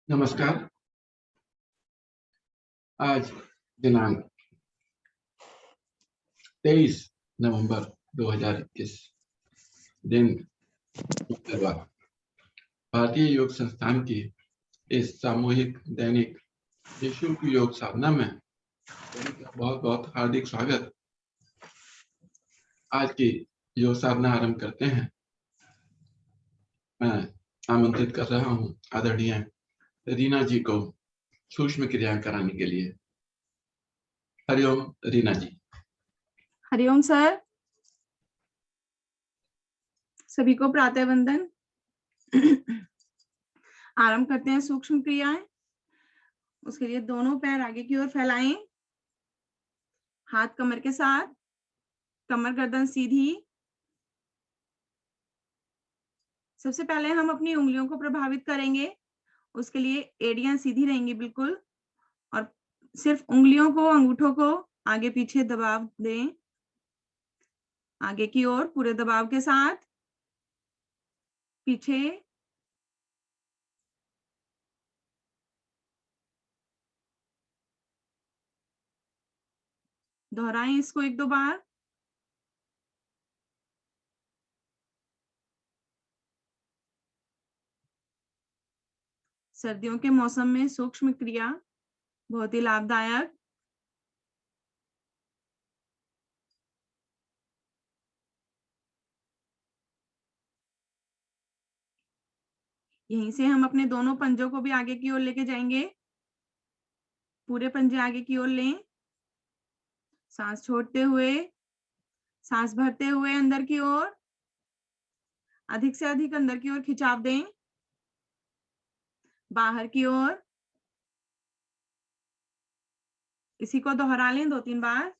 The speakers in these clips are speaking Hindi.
नमस्कार। आज दिनांक 23 नवंबर 2021 दिन मंगलवार भारतीय योग संस्थान की इस सामूहिक दैनिक निःशुल्क योग साधना में सभी का बहुत बहुत हार्दिक स्वागत। आज की योग साधना आरंभ करते हैं। मैं आमंत्रित कर रहा हूं आदरणीय रीना जी को सूक्ष्म क्रियाएं कराने के लिए। हरिओम रीना जी। हरिओम सर, सभी को प्रातः वंदन। आरंभ करते हैं सूक्ष्म क्रियाएं। उसके लिए दोनों पैर आगे की ओर फैलाएं, हाथ कमर के साथ, कमर गर्दन सीधी। सबसे पहले हम अपनी उंगलियों को प्रभावित करेंगे। उसके लिए एड़ियां सीधी रहेंगी बिल्कुल, और सिर्फ उंगलियों को, अंगूठों को आगे पीछे दबाव दें, आगे की ओर पूरे दबाव के साथ, पीछे, दोहराएं इसको एक दो बार। सर्दियों के मौसम में सूक्ष्म क्रिया बहुत ही लाभदायक। यहीं से हम अपने दोनों पंजों को भी आगे की ओर लेके जाएंगे। पूरे पंजे आगे की ओर लें, सांस छोड़ते हुए, सांस भरते हुए अंदर की ओर, अधिक से अधिक अंदर की ओर खिंचाव दें, बाहर की ओर। इसी को दोहरा लें 2-3 बार।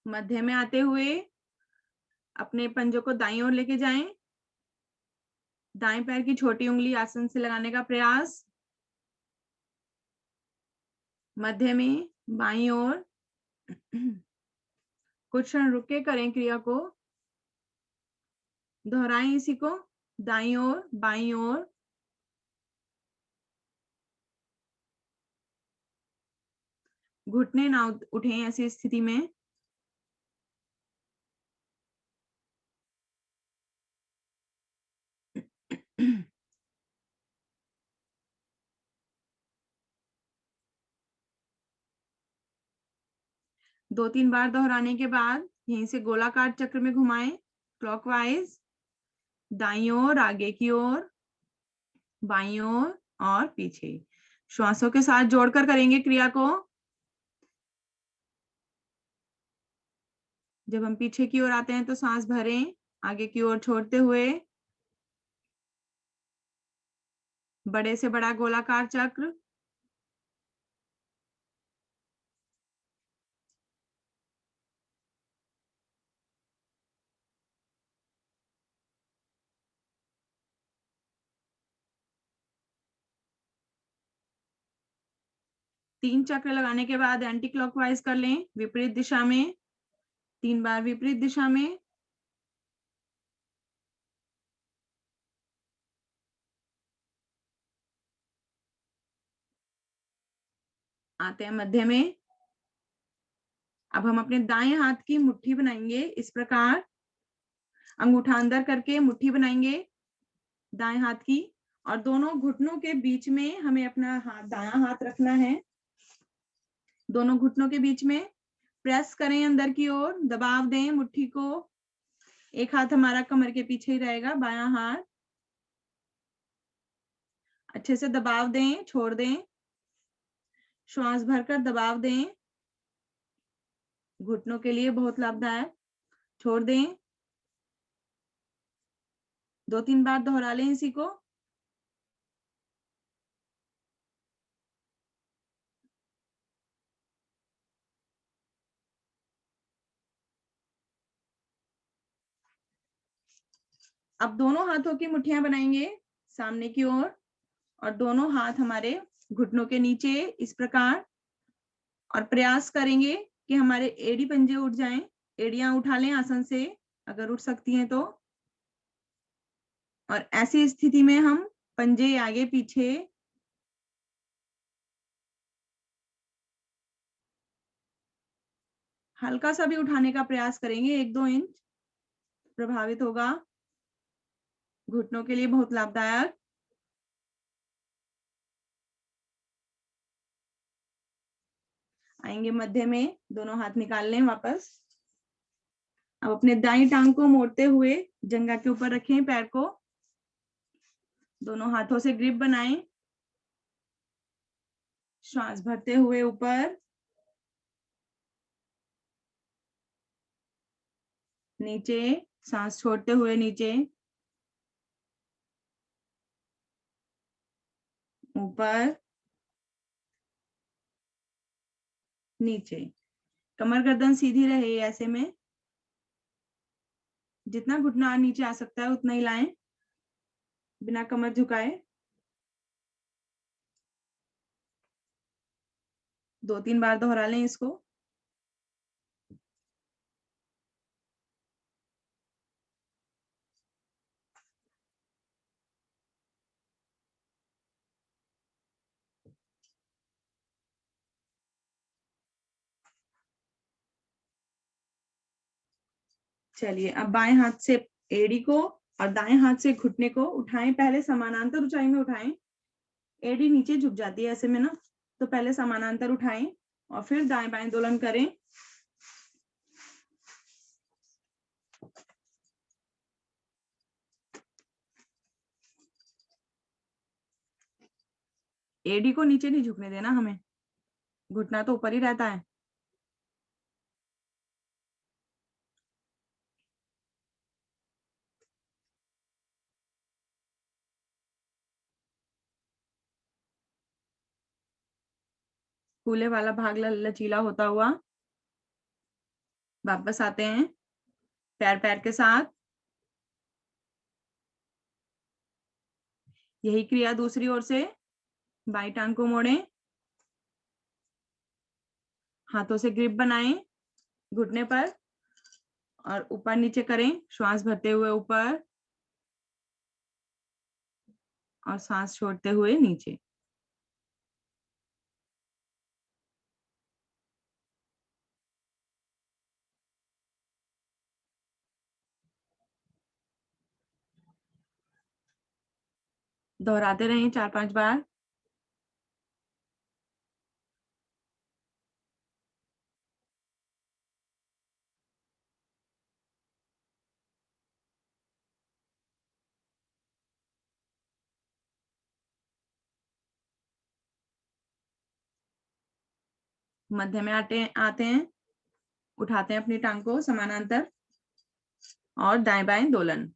मध्य में आते हुए अपने पंजों को दाईं ओर लेके जाएं। दाएं पैर की छोटी उंगली आसन से लगाने का प्रयास। मध्य में बाईं ओर। कुछ क्षण रुक के करें क्रिया को। दोहराएं इसी को, दाईं ओर, बाईं ओर। घुटने ना उठें ऐसी स्थिति में। दो तीन बार दोहराने के बाद यहीं से गोलाकार चक्र में घुमाएं, क्लॉकवाइज। दाईं ओर, आगे की ओर, बाईं ओर और पीछे। श्वासों के साथ जोड़कर करेंगे क्रिया को। जब हम पीछे की ओर आते हैं तो सांस भरें, आगे की ओर छोड़ते हुए। बड़े से बड़ा गोलाकार चक्र। तीन चक्र लगाने के बाद एंटी क्लॉकवाइज कर लें, विपरीत दिशा में। 3 बार विपरीत दिशा में। आते हैं मध्य में। अब हम अपने दाएं हाथ की मुट्ठी बनाएंगे इस प्रकार। अंगूठा अंदर करके मुट्ठी बनाएंगे दाएं हाथ की, और दोनों घुटनों के बीच में हमें अपना हाथ, दायां हाथ रखना है। दोनों घुटनों के बीच में प्रेस करें अंदर की ओर, दबाव दें मुट्ठी को। एक हाथ हमारा कमर के पीछे ही रहेगा, बायां हाथ। अच्छे से दबाव दें, छोड़ दें। श्वास भरकर दबाव दें, घुटनों के लिए बहुत लाभदायक। छोड़ दें। 2-3 बार दोहरा लें इसी को। अब दोनों हाथों की मुट्ठियां बनाएंगे सामने की ओर और दोनों हाथ हमारे घुटनों के नीचे इस प्रकार, और प्रयास करेंगे कि हमारे एड़ी पंजे उठ जाएं। एड़ियां उठा लें आसन से अगर उठ सकती हैं तो, और ऐसी स्थिति में हम पंजे आगे पीछे हल्का सा भी उठाने का प्रयास करेंगे, 1-2 इंच प्रभावित होगा, घुटनों के लिए बहुत लाभदायक। आएंगे मध्य में, दोनों हाथ निकाल लें वापस। अब अपने दाईं टांग को मोड़ते हुए जंघा के ऊपर रखें पैर को, दोनों हाथों से ग्रिप बनाएं, श्वास भरते हुए ऊपर नीचे, सांस छोड़ते हुए नीचे ऊपर नीचे। कमर गर्दन सीधी रहे ऐसे में, जितना घुटना नीचे आ सकता है उतना ही लाएं बिना कमर झुकाए। 2-3 बार दोहरा लें इसको। चलिए अब बाएं हाथ से एड़ी को और दाएं हाथ से घुटने को उठाएं, पहले समानांतर ऊंचाई में उठाएं। एड़ी नीचे झुक जाती है ऐसे में ना, तो पहले समानांतर उठाएं और फिर दाएं बाएं दोलन करें। एड़ी को नीचे नहीं झुकने देना हमें, घुटना तो ऊपर ही रहता है। कूल्हे वाला भाग लचीला होता हुआ वापस आते हैं पैर पैर के साथ। यही क्रिया दूसरी ओर से, बाई टांग को मोड़ें, हाथों से ग्रिप बनाएं घुटने पर और ऊपर नीचे करें, श्वास भरते हुए ऊपर और सांस छोड़ते हुए नीचे। दोहराते रहें 4-5 बार। मध्य में आते हैं, उठाते हैं अपनी टांग को समानांतर और दाएं बाएं दोलन।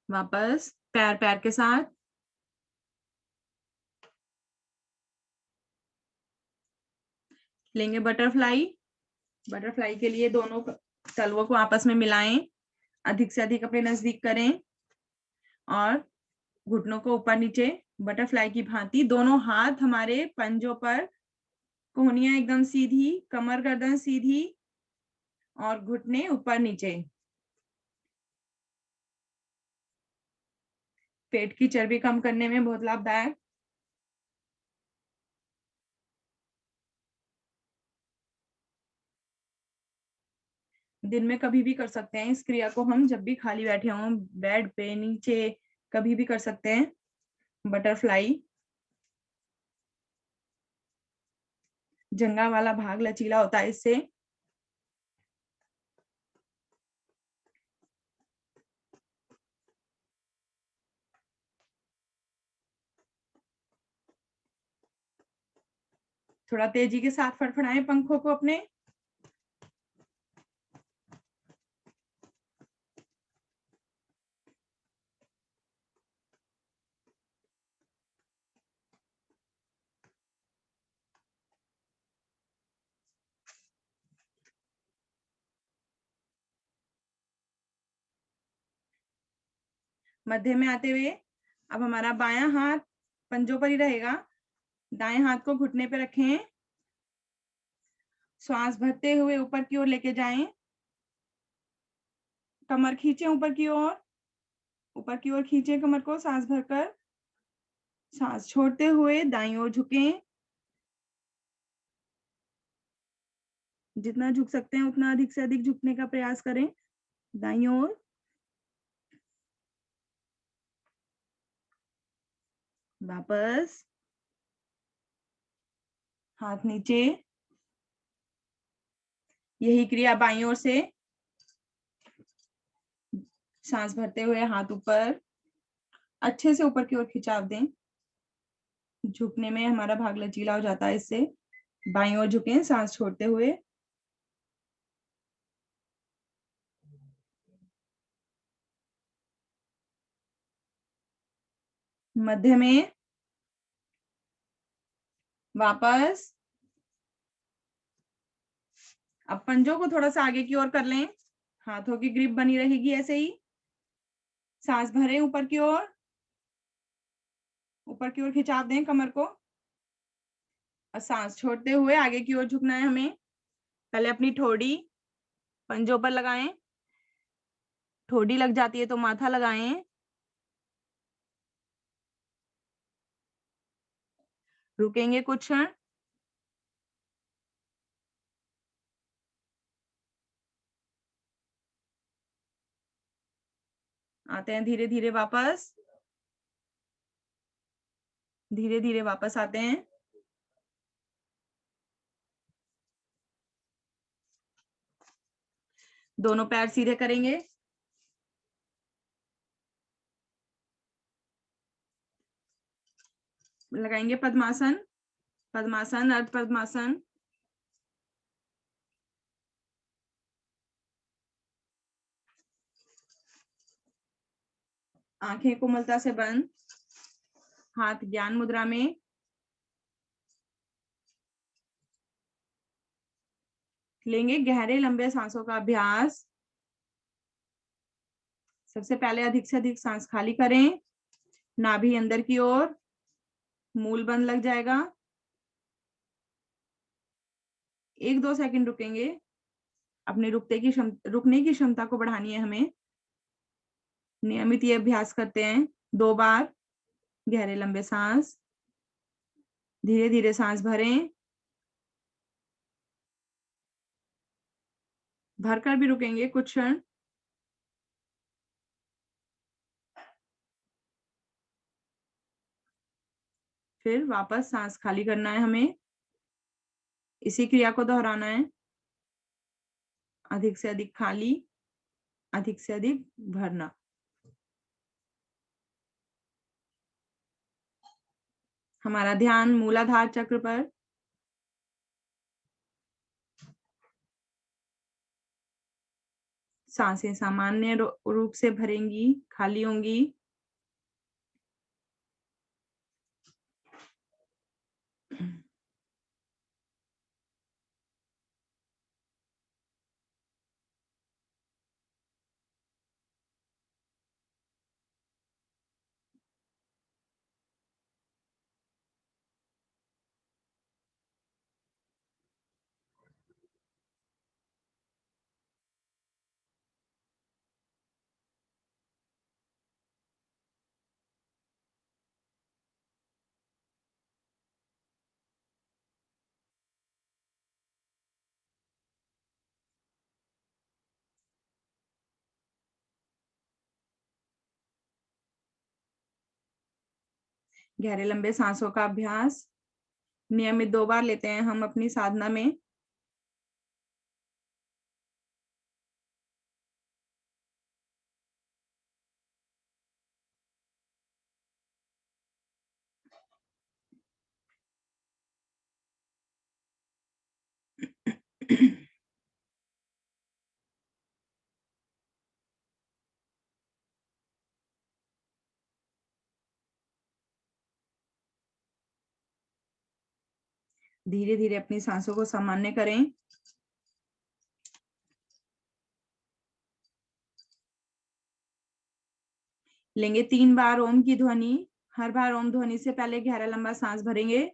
वापस पैर पैर के साथ, लेंगे बटरफ्लाई। बटरफ्लाई के लिए दोनों तलवों को आपस में मिलाएं, अधिक से अधिक अपने नजदीक करें और घुटनों को ऊपर नीचे बटरफ्लाई की भांति, दोनों हाथ हमारे पंजों पर, कोहनियां एकदम सीधी, कमर गर्दन सीधी और घुटने ऊपर नीचे। पेट की चर्बी कम करने में बहुत लाभदायक। दिन में कभी भी कर सकते हैं इस क्रिया को हम, जब भी खाली बैठे हों, बेड पे, नीचे, कभी भी कर सकते हैं बटरफ्लाई। जंघा वाला भाग लचीला होता है इससे। थोड़ा तेजी के साथ फड़फड़ाएं पंखों को अपने। मध्य में आते हुए अब हमारा बायां हाथ पंजों पर ही रहेगा। दाएं हाथ को घुटने पे रखें, श्वास भरते हुए ऊपर की ओर लेके जाएं, कमर खींचे ऊपर की ओर खींचे कमर को सांस भरकर, सांस छोड़ते हुए दाईं ओर झुकें। जितना झुक सकते हैं उतना अधिक से अधिक झुकने का प्रयास करें दाईं ओर। वापस हाथ नीचे। यही क्रिया बाईं ओर से, सांस भरते हुए हाथ ऊपर, अच्छे से ऊपर की ओर खिंचाव दें। झुकने में हमारा भाग लचीला हो जाता है इससे। बाईं ओर झुकें सांस छोड़ते हुए। मध्य में वापस। अब पंजों को थोड़ा सा आगे की ओर कर लें, हाथों की ग्रिप बनी रहेगी ऐसे ही। सांस भरें ऊपर की ओर खिंचाव दें कमर को, और सांस छोड़ते हुए आगे की ओर झुकना है हमें। पहले अपनी ठोड़ी पंजों पर लगाएं, ठोड़ी लग जाती है तो माथा लगाएं। रुकेंगे कुछ क्षण। आते हैं धीरे धीरे वापस, धीरे धीरे वापस आते हैं। दोनों पैर सीधे करेंगे, लगाएंगे पद्मासन, पद्मासन, अर्ध पद्मासन। आंखें कोमलता से बंद, हाथ ज्ञान मुद्रा में। लेंगे गहरे लंबे सांसों का अभ्यास। सबसे पहले अधिक से अधिक सांस खाली करें, नाभि अंदर की ओर, मूल बंद लग जाएगा। 1-2 सेकंड रुकेंगे। अपने रुकने की क्षमता को बढ़ानी है हमें। नियमित ये अभ्यास करते हैं 2 बार। गहरे लंबे सांस, धीरे धीरे सांस भरें, भरकर भी रुकेंगे कुछ क्षण। फिर वापस सांस खाली करना है हमें। इसी क्रिया को दोहराना है। अधिक से अधिक खाली, अधिक से अधिक भरना। हमारा ध्यान मूलाधार चक्र पर। सांसें सामान्य रूप से भरेंगी, खाली होंगी। गहरे लंबे सांसों का अभ्यास नियमित 2 बार लेते हैं हम अपनी साधना में। धीरे धीरे अपनी सांसों को सामान्य करें। लेंगे 3 बार ओम की ध्वनि। हर बार ओम ध्वनि से पहले गहरा लंबा सांस भरेंगे,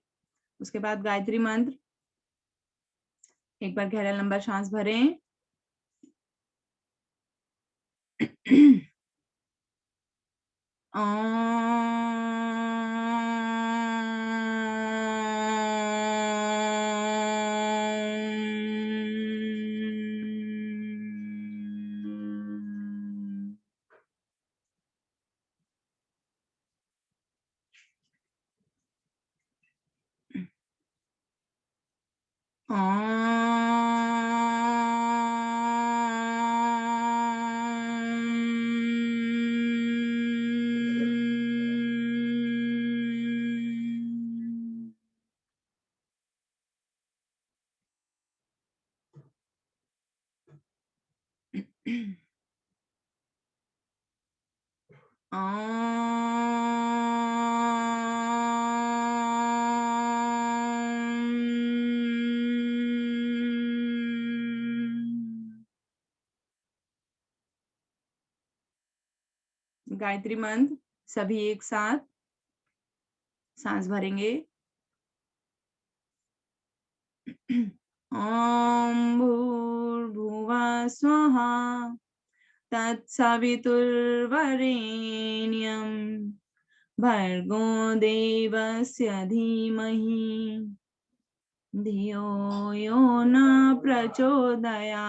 उसके बाद गायत्री मंत्र। एक बार गहरा लंबा सांस भरें। गायत्री मंत्र सभी एक साथ सांस भरेंगे। ओम भूर्भुवः स्वः तत्सवितुर्वरेण्यं भर्गो देवस्य धीमहि धियो यो न प्रचोदयात्।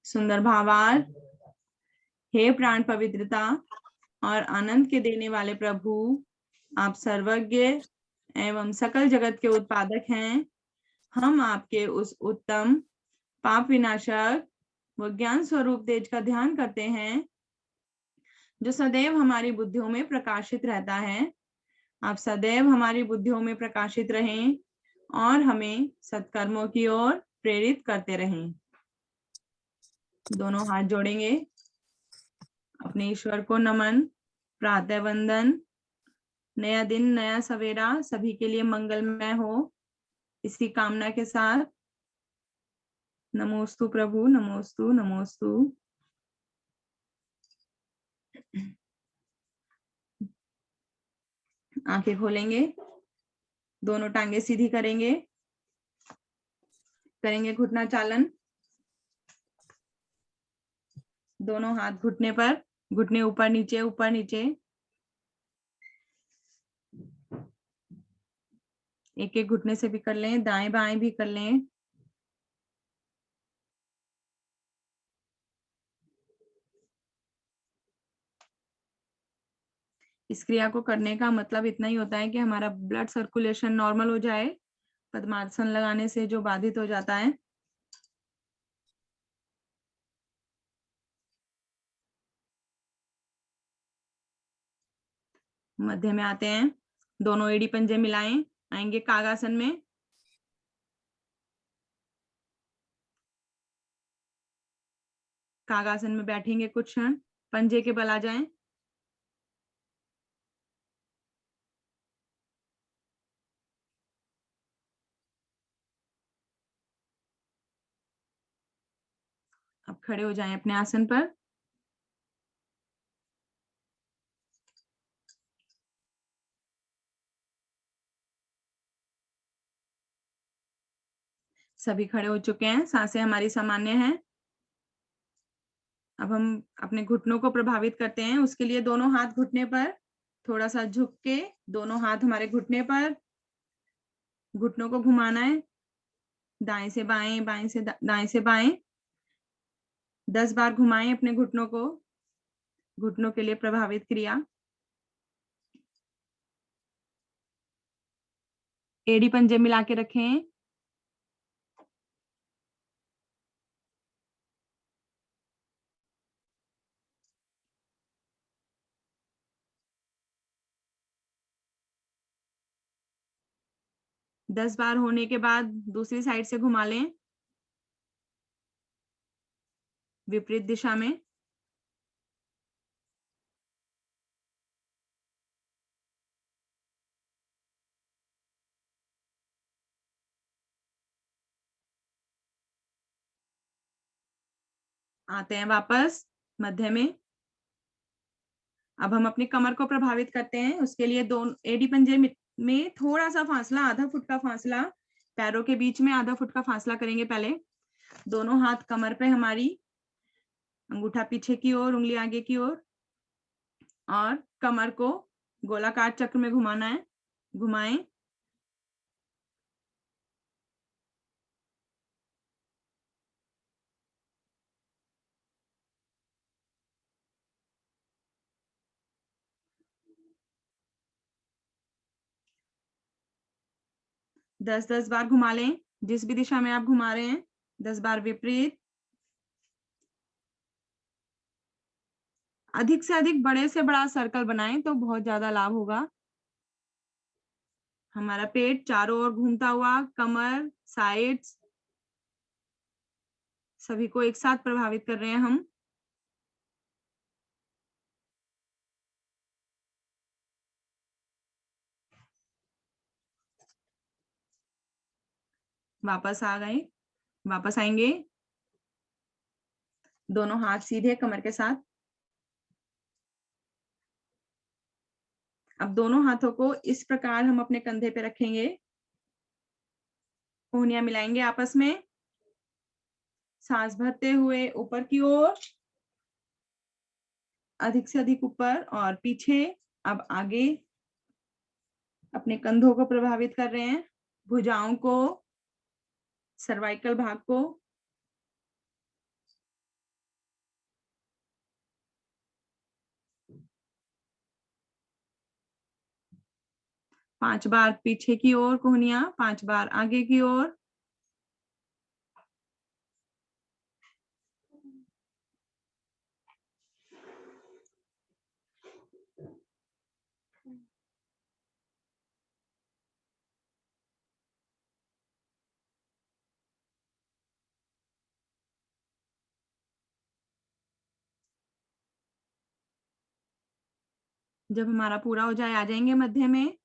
सुंदर भावार्थ। हे प्राण पवित्रता और आनंद के देने वाले प्रभु, आप सर्वज्ञ एवं सकल जगत के उत्पादक हैं। हम आपके उस उत्तम पाप विनाशक व ज्ञान स्वरूप तेज का ध्यान करते हैं जो सदैव हमारी बुद्धियों में प्रकाशित रहता है। आप सदैव हमारी बुद्धियों में प्रकाशित रहें और हमें सत्कर्मों की ओर प्रेरित करते रहें। दोनों हाथ जोड़ेंगे। अपने ईश्वर को नमन, प्रातः वंदन। नया दिन, नया सवेरा सभी के लिए मंगलमय हो, इसी कामना के साथ नमोस्तु प्रभु, नमोस्तु नमोस्तु। आंखें खोलेंगे, दोनों टांगे सीधी करेंगे, करेंगे घुटना चालन। दोनों हाथ घुटने पर, घुटने ऊपर नीचे ऊपर नीचे। एक एक घुटने से भी कर लें, दाएं बाएं भी कर लें। इस क्रिया को करने का मतलब इतना ही होता है कि हमारा ब्लड सर्कुलेशन नॉर्मल हो जाए। पद्मासन लगाने से जो बाधित हो जाता है। मध्य में आते हैं, दोनों एड़ी पंजे मिलाएं, आएंगे कागासन में। कागासन में बैठेंगे कुछ क्षण, पंजे के बल आ जाएं। अब खड़े हो जाएं अपने आसन पर। सभी खड़े हो चुके हैं, सांसें हमारी सामान्य हैं। अब हम अपने घुटनों को प्रभावित करते हैं। उसके लिए दोनों हाथ घुटने पर, थोड़ा सा झुक के दोनों हाथ हमारे घुटने पर, घुटनों को घुमाना है, दाएं से बाएं, बाएं से दाएं से बाएं। 10 बार घुमाएं अपने घुटनों को। घुटनों के लिए प्रभावित क्रिया। एड़ी पंजे मिला के रखें। दस बार होने के बाद दूसरी साइड से घुमा लें, विपरीत दिशा में। आते हैं वापस मध्य में। अब हम अपनी कमर को प्रभावित करते हैं। उसके लिए दोनों एडी पंजे में थोड़ा सा फासला, आधा फुट का फासला, पैरों के बीच में आधा फुट का फासला करेंगे। पहले दोनों हाथ कमर पे हमारी, अंगूठा पीछे की ओर, उंगली आगे की ओर, और कमर को गोलाकार चक्र में घुमाना है। घुमाएं। दस 10 बार घुमा लें, जिस भी दिशा में आप घुमा रहे हैं, 10 बार विपरीत। अधिक से अधिक बड़े से बड़ा सर्कल बनाएं तो बहुत ज्यादा लाभ होगा। हमारा पेट चारों ओर घूमता हुआ, कमर, साइड्स, सभी को एक साथ प्रभावित कर रहे हैं हम। वापस आ गए, वापस आएंगे। दोनों हाथ सीधे कमर के साथ। अब दोनों हाथों को इस प्रकार हम अपने कंधे पे रखेंगे, कोहनियां मिलाएंगे आपस में, सांस भरते हुए ऊपर की ओर, अधिक से अधिक ऊपर और पीछे। अब आगे अपने कंधों को प्रभावित कर रहे हैं, भुजाओं को, सर्वाइकल भाग को। पांच बार पीछे की ओर कोहनियां, 5 बार आगे की ओर। जब हमारा पूरा हो जाए, आ जाएंगे मध्य में।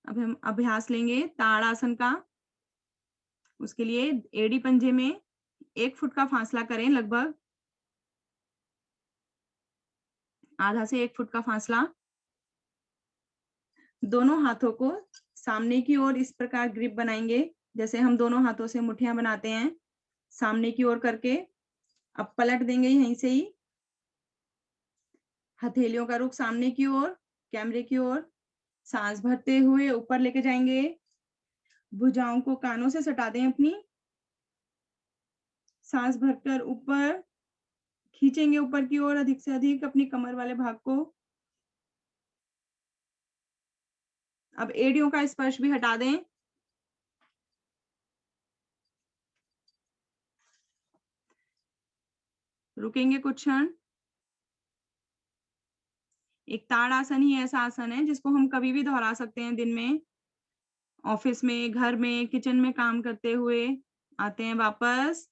अब हम अभ्यास लेंगे ताड़ासन का। उसके लिए एड़ी पंजे में 1 फुट का फासला करें, लगभग आधा से 1 फुट का फासला। दोनों हाथों को सामने की ओर इस प्रकार ग्रिप बनाएंगे, जैसे हम दोनों हाथों से मुठ्ठियां बनाते हैं, सामने की ओर करके। अब पलट देंगे यहीं से ही, हथेलियों का रुख सामने की ओर, कैमरे की ओर। सांस भरते हुए ऊपर लेके जाएंगे, भुजाओं को कानों से सटा दें अपनी। सांस भरकर ऊपर खींचेंगे, ऊपर की ओर अधिक से अधिक अपनी कमर वाले भाग को। अब एड़ियों का स्पर्श भी हटा दें। रुकेंगे कुछ क्षण। एक ताड़ासन ही ऐसा आसन है जिसको हम कभी भी दोहरा सकते हैं दिन में, ऑफिस में, घर में, किचन में काम करते हुए। आते हैं वापस,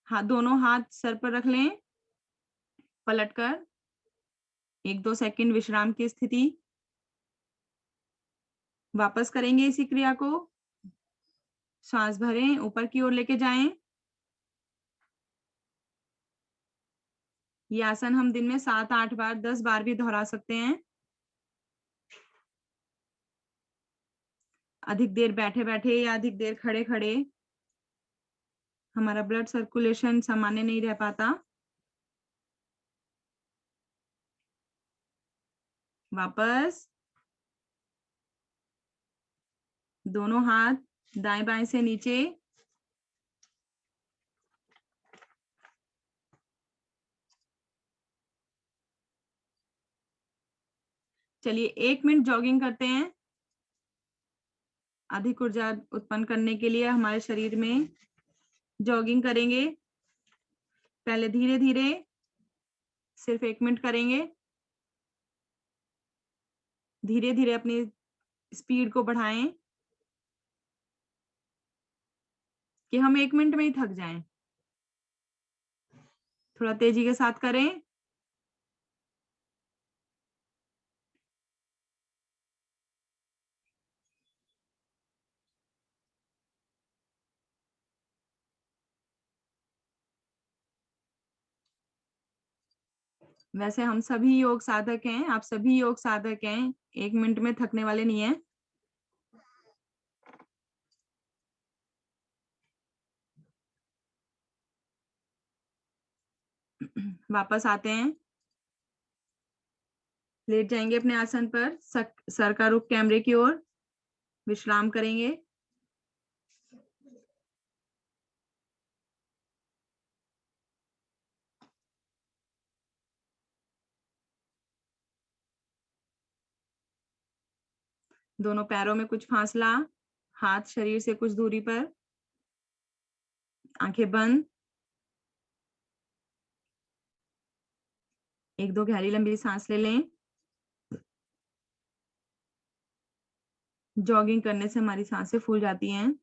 हाथ, दोनों हाथ सर पर रख लें, पलटकर 1-2 सेकंड विश्राम की स्थिति। वापस करेंगे इसी क्रिया को। सांस भरें, ऊपर की ओर लेके जाएं। ये आसन हम दिन में 7-8 बार, 10 बार भी दोहरा सकते हैं। अधिक देर बैठे बैठे या अधिक देर खड़े खड़े हमारा ब्लड सर्कुलेशन सामान्य नहीं रह पाता। वापस, दोनों हाथ दाएं बाएं से नीचे। चलिए 1 मिनट जॉगिंग करते हैं, अधिक ऊर्जा उत्पन्न करने के लिए हमारे शरीर में। जॉगिंग करेंगे, पहले धीरे धीरे, सिर्फ 1 मिनट करेंगे। धीरे धीरे अपनी स्पीड को बढ़ाएं कि हम 1 मिनट में ही थक जाएं। थोड़ा तेजी के साथ करें। वैसे हम सभी योग साधक हैं, आप सभी योग साधक हैं, 1 मिनट में थकने वाले नहीं हैं। वापस आते हैं, लेट जाएंगे अपने आसन पर, सर का रुख कैमरे की ओर, विश्राम करेंगे। दोनों पैरों में कुछ फासला, हाथ शरीर से कुछ दूरी पर, आंखें बंद। 1-2 गहरी लंबी सांस ले लें। जॉगिंग करने से हमारी सांसें फूल जाती हैं।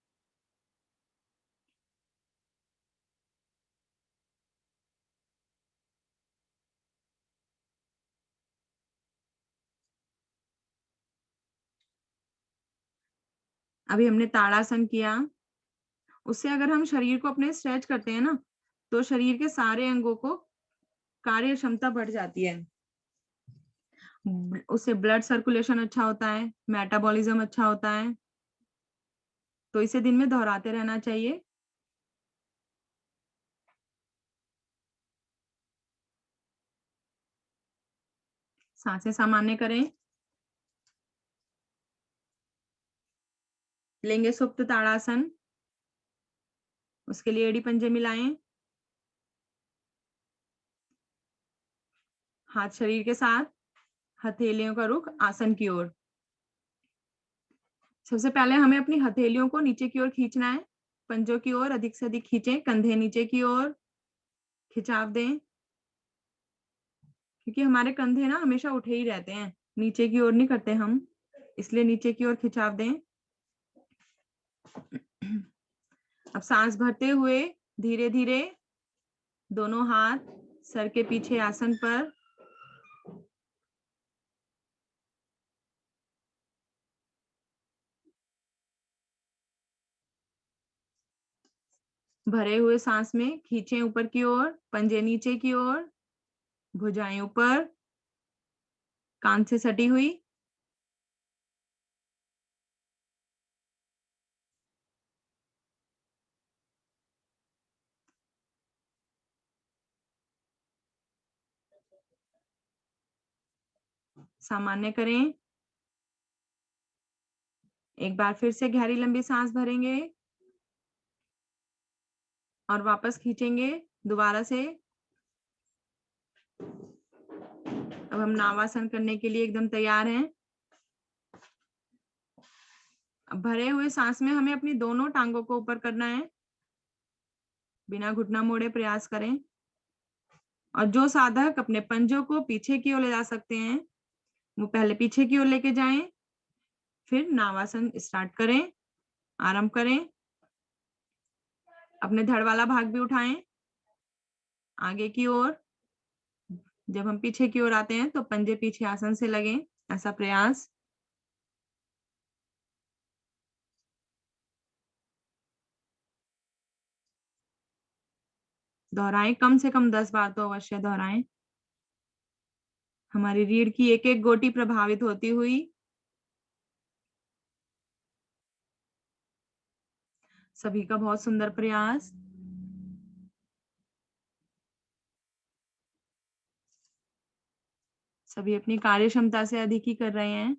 अभी हमने ताड़ासन किया, उससे अगर हम शरीर को अपने स्ट्रेच करते हैं ना, तो शरीर के सारे अंगों को कार्य क्षमता बढ़ जाती है। उससे ब्लड सर्कुलेशन अच्छा होता है, मेटाबॉलिज्म अच्छा होता है, तो इसे दिन में दोहराते रहना चाहिए। सांसें सामान्य करें। लेंगे सुप्त ताड़ासन, उसके लिए एड़ी पंजे मिलाएं, हाथ शरीर के साथ, हथेलियों का रुख आसन की ओर। सबसे पहले हमें अपनी हथेलियों को नीचे की ओर खींचना है, पंजों की ओर अधिक से अधिक खींचें, कंधे नीचे की ओर खिंचाव दें, क्योंकि हमारे कंधे ना हमेशा उठे ही रहते हैं, नीचे की ओर नहीं करते हम, इसलिए नीचे की ओर खिंचाव दें। अब सांस भरते हुए धीरे धीरे दोनों हाथ सर के पीछे आसन पर, भरे हुए सांस में खींचें ऊपर की ओर, पंजे नीचे की ओर, भुजाएं ऊपर, कान से सटी हुई। सामान्य करें। एक बार फिर से गहरी लंबी सांस भरेंगे और वापस खींचेंगे दोबारा से। अब हम नावासन करने के लिए एकदम तैयार हैं। अब भरे हुए सांस में हमें अपनी दोनों टांगों को ऊपर करना है, बिना घुटना मोड़े प्रयास करें। और जो साधक अपने पंजों को पीछे की ओर ले जा सकते हैं, वो पहले पीछे की ओर लेके जाएं, फिर नावासन स्टार्ट करें, आरंभ करें। अपने धड़ वाला भाग भी उठाएं आगे की ओर। जब हम पीछे की ओर आते हैं तो पंजे पीछे आसन से लगें, ऐसा प्रयास। दोहराएं, कम से कम 10 बार तो अवश्य दोहराएं। हमारी रीढ़ की एक एक गोटी प्रभावित होती हुई। सभी का बहुत सुंदर प्रयास। सभी अपनी कार्य क्षमता से अधिक ही कर रहे हैं।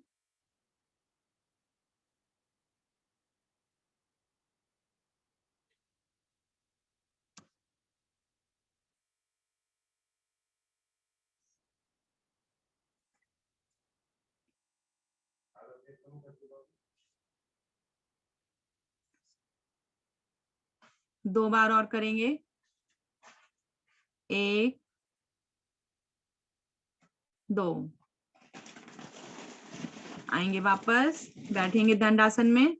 दो बार और करेंगे। 1 2। आएंगे वापस, बैठेंगे दंडासन में।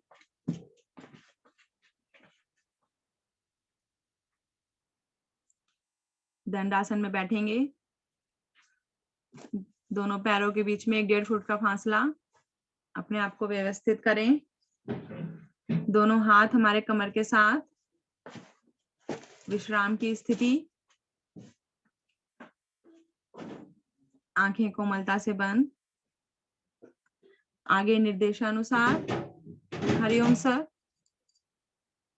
दंडासन में बैठेंगे, दोनों पैरों के बीच में 1-1.5 फुट का फासला। अपने आप को व्यवस्थित करें, दोनों हाथ हमारे कमर के साथ, विश्राम की स्थिति। आंखें कोमलता से बंद। आगे निर्देशानुसार। हरिओम सर।